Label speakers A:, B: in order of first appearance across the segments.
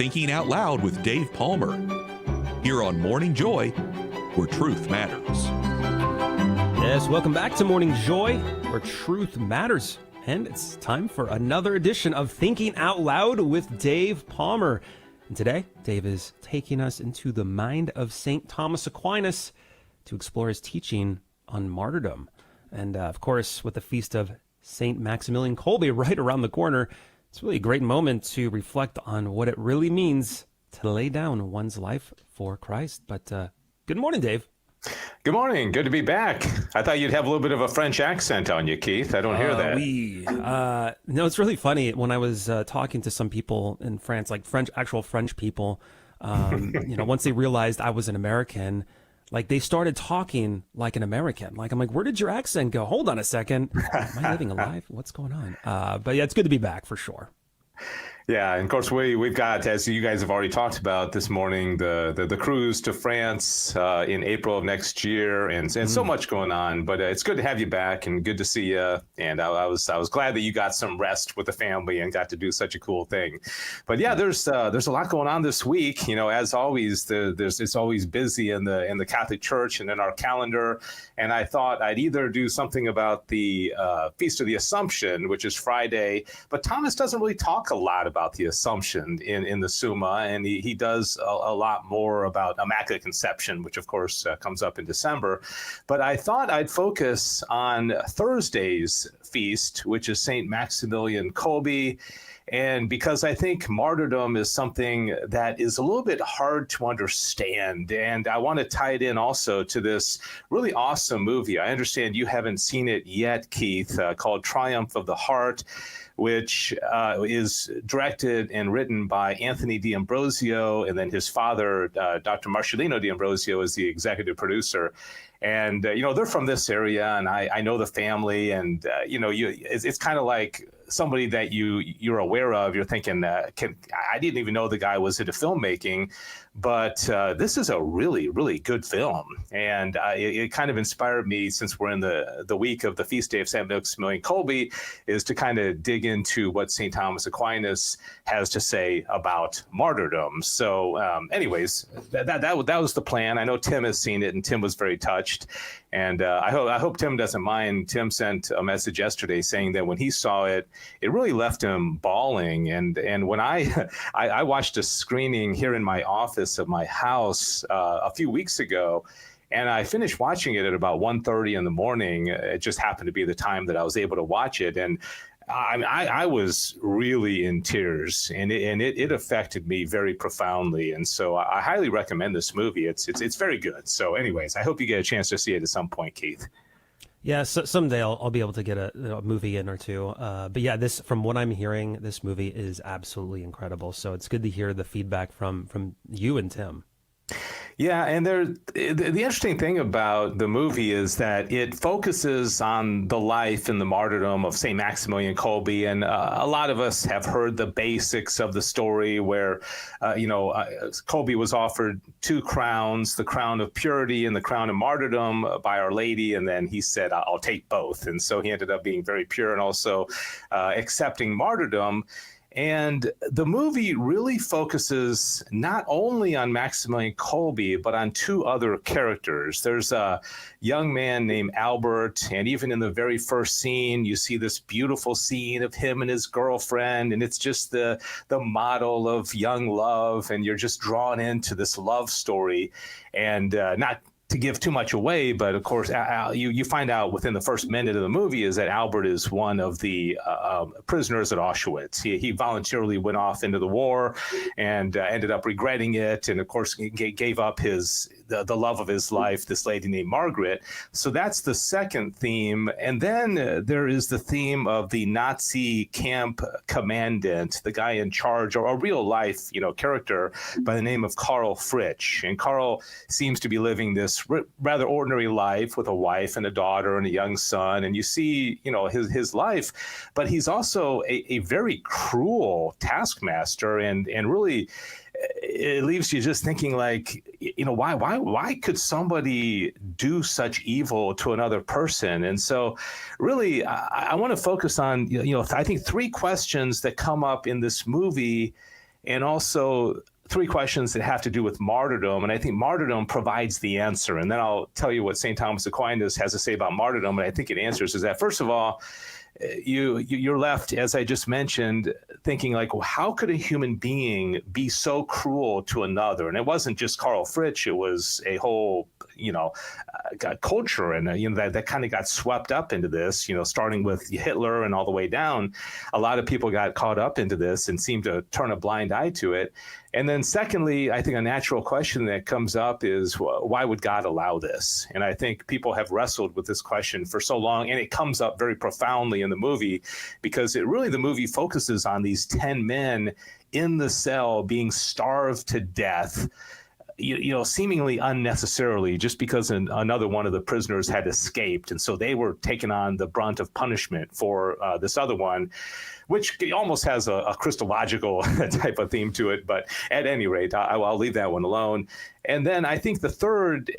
A: Thinking Out Loud with Dave Palmer. Here on Morning Joy, where truth matters.
B: Yes, welcome back to Morning Joy, where truth matters. And it's time for another edition of Thinking Out Loud with Dave Palmer. And today, Dave is taking us into the mind of St. Thomas Aquinas to explore his teaching on martyrdom. And of course, with the feast of St. Maximilian Kolbe right around the corner, it's really a great moment to reflect on what it really means to lay down one's life for Christ. But good morning, Dave.
C: Good morning. Good to be back. I thought you'd have a little bit of a French accent on you, Keith. I don't hear that.
B: No, it's really funny. When I was talking to some people in France, like actual French people, once they realized I was an American, like they started talking like an American. Like, I'm like, where did your accent go? Hold on a second. Am I living a life? What's going on? But yeah, it's good to be back for sure.
C: Yeah, and of course we've got, as you guys have already talked about this morning, the cruise to France in April of next year, and so much going on. But it's good to have you back, and good to see you. And I was glad that you got some rest with the family and got to do such a cool thing. But yeah, there's a lot going on this week. You know, as always, it's always busy in the Catholic Church and in our calendar. And I thought I'd either do something about the Feast of the Assumption, which is Friday, but Thomas doesn't really talk a lot about the Assumption in the Summa, and he does a lot more about Immaculate Conception, which of course comes up in December. But I thought I'd focus on Thursday's feast, which is St. Maximilian Kolbe. And because I think martyrdom is something that is a little bit hard to understand. And I want to tie it in also to this really awesome movie. I understand you haven't seen it yet, Keith, called Triumph of the Heart, which is directed and written by Anthony D'Ambrosio, and then his father, Dr. Marcellino D'Ambrosio, is the executive producer. And, they're from this area, and I know the family, and, it's kind of like somebody that you're aware of. You're thinking, I didn't even know the guy was into filmmaking, but this is a really, really good film. And it kind of inspired me, since we're in the week of the feast day of St. Maximilian Kolbe, is to kind of dig into what St. Thomas Aquinas has to say about martyrdom. So anyways, that was the plan. I know Tim has seen it, and Tim was very touched. And I hope Tim doesn't mind. Tim sent a message yesterday saying that when he saw it, it really left him bawling. And when I watched a screening here in my office of my house a few weeks ago, and I finished watching it at about 1:30 in the morning. It just happened to be the time that I was able to watch it. And I was really in tears, and it affected me very profoundly. And so I highly recommend this movie. It's very good. So anyways, I hope you get a chance to see it at some point, Keith.
B: Yeah, so someday I'll be able to get a movie in or two. But yeah, from what I'm hearing, this movie is absolutely incredible. So it's good to hear the feedback from you and Tim.
C: Yeah, and the interesting thing about the movie is that it focuses on the life and the martyrdom of St. Maximilian Kolbe, and a lot of us have heard the basics of the story where, Kolbe was offered two crowns, the crown of purity and the crown of martyrdom by Our Lady, and then he said, I'll take both. And so he ended up being very pure and also accepting martyrdom. And the movie really focuses not only on Maximilian Kolbe, but on two other characters. There's a young man named Albert, and even in the very first scene, you see this beautiful scene of him and his girlfriend, and it's just the model of young love, and you're just drawn into this love story. And not to give too much away, but of course, you find out within the first minute of the movie is that Albert is one of the prisoners at Auschwitz. He voluntarily went off into the war and ended up regretting it, and of course, he gave up the love of his life, this lady named Margaret. So that's the second theme. And then there is the theme of the Nazi camp commandant, the guy in charge, or a real life, character by the name of Karl Fritsch. And Karl seems to be living this rather ordinary life with a wife and a daughter and a young son. And you see, his life, but he's also a very cruel taskmaster, and really it leaves you just thinking, like, why could somebody do such evil to another person? And so really, I want to focus on, I think three questions that come up in this movie. and also three questions that have to do with martyrdom. And I think martyrdom provides the answer. And then I'll tell you what St. Thomas Aquinas has to say about martyrdom. And I think it answers is that, first of all, you're left, as I just mentioned, thinking like, well, how could a human being be so cruel to another? And it wasn't just Karl Fritsch; it was a whole, culture, and that kind of got swept up into this. Starting with Hitler and all the way down, a lot of people got caught up into this and seemed to turn a blind eye to it. And then secondly, I think a natural question that comes up is, why would God allow this? And I think people have wrestled with this question for so long, and it comes up very profoundly in the movie, because the movie focuses on these 10 men in the cell being starved to death, seemingly unnecessarily, just because another one of the prisoners had escaped. And so they were taking on the brunt of punishment for this other one, which almost has a Christological type of theme to it. But at any rate, I'll leave that one alone. And then I think the third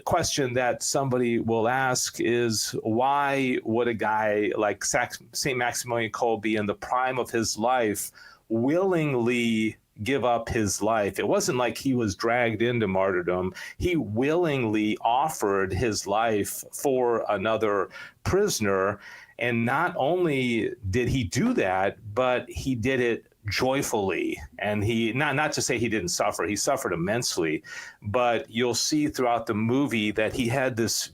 C: question that somebody will ask is, why would a guy like St. Maximilian Kolbe in the prime of his life willingly give up his life? It wasn't like he was dragged into martyrdom. He willingly offered his life for another prisoner. And not only did he do that, but he did it joyfully. And he, not to say he didn't suffer, he suffered immensely, but you'll see throughout the movie that he had this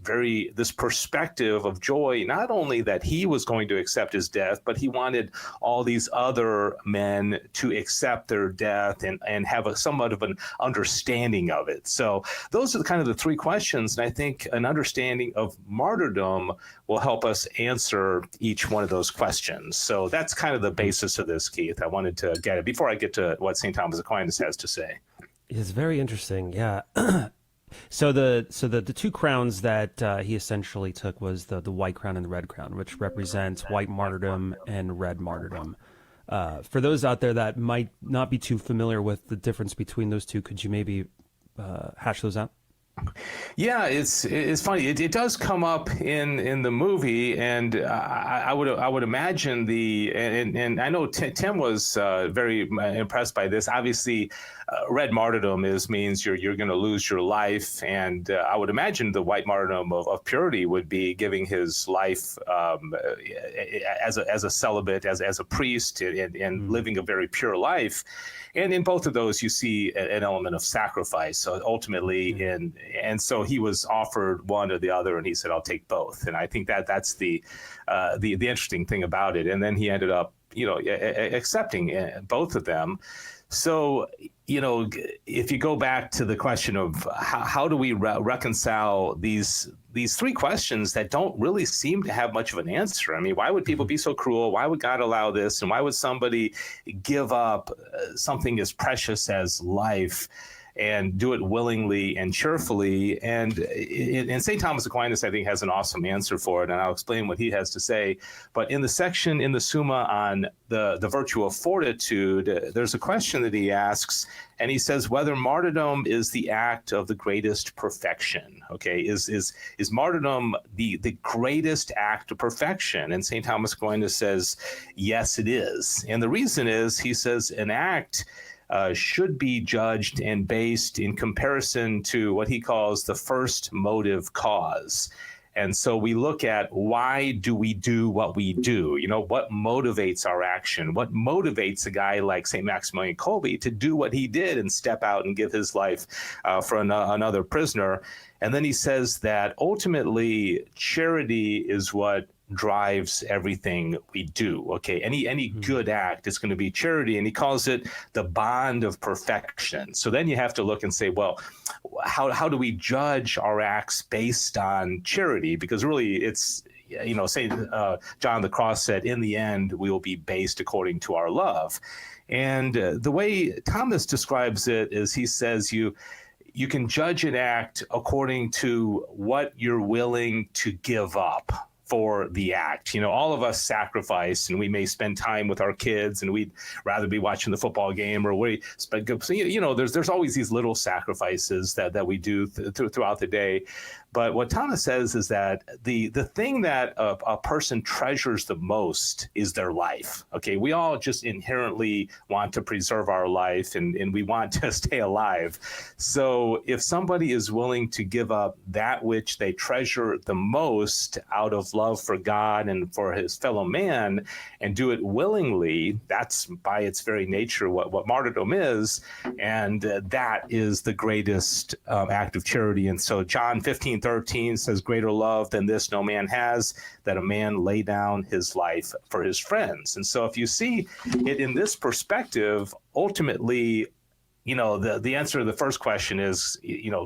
C: perspective of joy, not only that he was going to accept his death, but he wanted all these other men to accept their death and have somewhat of an understanding of it. So those are kind of the three questions. And I think an understanding of martyrdom will help us answer each one of those questions. So that's kind of the basis of this, Keith. I wanted to get it before I get to what St. Thomas Aquinas has to say.
B: It's very interesting, yeah. So the two crowns that he essentially took was the white crown and the red crown, which represents white martyrdom and red martyrdom. For those out there that might not be too familiar with the difference between those two, could you maybe hash those out?
C: Yeah, it's funny. It does come up in the movie, and I would imagine and I know Tim was very impressed by this. Obviously, red martyrdom means you're going to lose your life, and I would imagine the white martyrdom of purity would be giving his life as a celibate, as a priest, and living a very pure life. And in both of those, you see an element of sacrifice. So ultimately, and so he was offered one or the other, and he said, "I'll take both." And I think that's the interesting thing about it. And then he ended up, accepting both of them. So, if you go back to the question of how do we reconcile these three questions that don't really seem to have much of an answer. I mean, why would people be so cruel? Why would God allow this? And why would somebody give up something as precious as life and do it willingly and cheerfully? And St. Thomas Aquinas, I think, has an awesome answer for it, and I'll explain what he has to say. But in the section in the Summa on the virtue of fortitude, there's a question that he asks, and he says whether martyrdom is the act of the greatest perfection. Okay, is martyrdom the greatest act of perfection? And St. Thomas Aquinas says, yes, it is. And the reason is, he says, an act should be judged and based in comparison to what he calls the first motive cause. And so we look at, why do we do what we do? What motivates our action? What motivates a guy like St. Maximilian Kolbe to do what he did and step out and give his life for another prisoner? And then he says that ultimately charity is what drives everything we do. Okay, any good act is going to be charity, and he calls it the bond of perfection. So then you have to look and say, well, how do we judge our acts based on charity? Because really, it's St. John the Cross said, in the end, we will be based according to our love. And the way Thomas describes it is, he says you can judge an act according to what you're willing to give up for the act. All of us sacrifice, and we may spend time with our kids, and we'd rather be watching the football game, or there's always these little sacrifices that we do throughout the day. But what Thomas says is that the thing that a person treasures the most is their life. Okay, we all just inherently want to preserve our life, and we want to stay alive. So if somebody is willing to give up that which they treasure the most out of love for God and for his fellow man, and do it willingly, that's by its very nature what martyrdom is, and that is the greatest act of charity. And so John 15:13 says, "Greater love than this no man has, that a man lay down his life for his friends." And so if you see it in this perspective, ultimately, the answer to the first question is,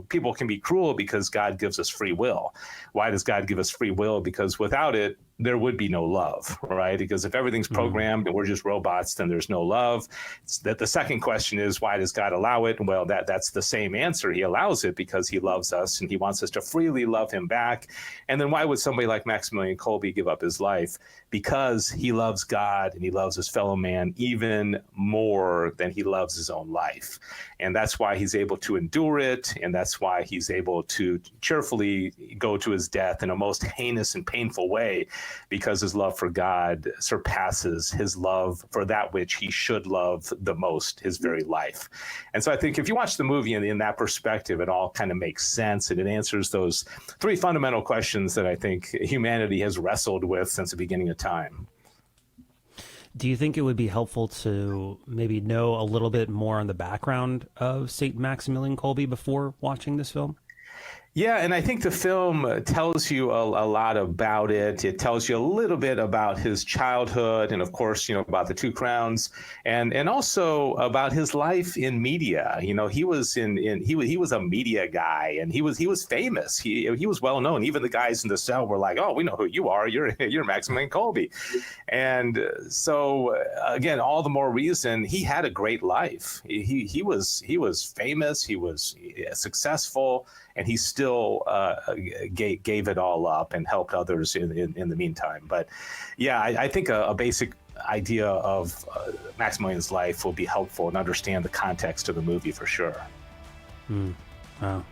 C: people can be cruel because God gives us free will. Why does God give us free will? Because without it, there would be no love, right? Because if everything's programmed and we're just robots, then there's no love. The second question is, why does God allow it? Well, that's the same answer. He allows it because he loves us and he wants us to freely love him back. And then why would somebody like Maximilian Kolbe give up his life? Because he loves God and he loves his fellow man even more than he loves his own life. And that's why he's able to endure it. And that's why he's able to cheerfully go to his death in a most heinous and painful way, because his love for God surpasses his love for that which he should love the most, his very life. And so I think if you watch the movie in that perspective, it all kind of makes sense, and it answers those three fundamental questions that I think humanity has wrestled with since the beginning of time.
B: Do you think it would be helpful to maybe know a little bit more on the background of St. Maximilian Kolbe before watching this film?
C: Yeah, and I think the film tells you a lot about it. It tells you a little bit about his childhood, and of course, about the Two Crowns, and also about his life in media. He was he was a media guy, and he was famous. He was well known. Even the guys in the cell were like, "Oh, we know who you are. You're Maximilian Kolbe." And so again, all the more reason he had a great life. He was famous. He was successful. And he still gave it all up and helped others in the meantime. But yeah, I think a basic idea of Maximilian's life will be helpful and understand the context of the movie for sure.
B: Wow.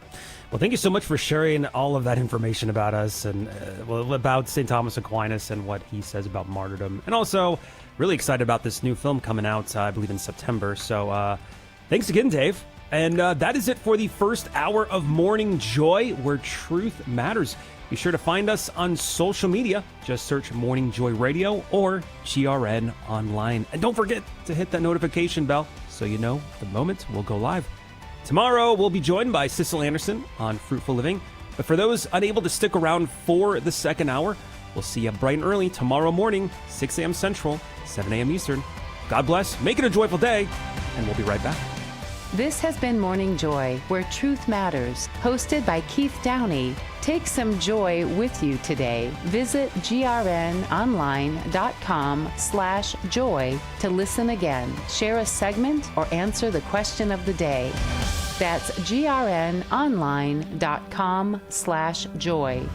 B: Well, thank you so much for sharing all of that information about us and about St. Thomas Aquinas and what he says about martyrdom. And also really excited about this new film coming out, I believe in September. So thanks again, Dave. And that is it for the first hour of Morning Joy, where truth matters. Be sure to find us on social media. Just search Morning Joy Radio or GRN Online. And don't forget to hit that notification bell so you know the moment we'll go live. Tomorrow, we'll be joined by Sissel Anderson on Fruitful Living. But for those unable to stick around for the second hour, we'll see you bright and early tomorrow morning, 6 a.m. Central, 7 a.m. Eastern. God bless, make it a joyful day, and we'll be right back.
D: This has been Morning Joy, where truth matters, hosted by Keith Downey. Take some joy with you today. Visit grnonline.com/joy to listen again, share a segment, or answer the question of the day. That's grnonline.com/joy.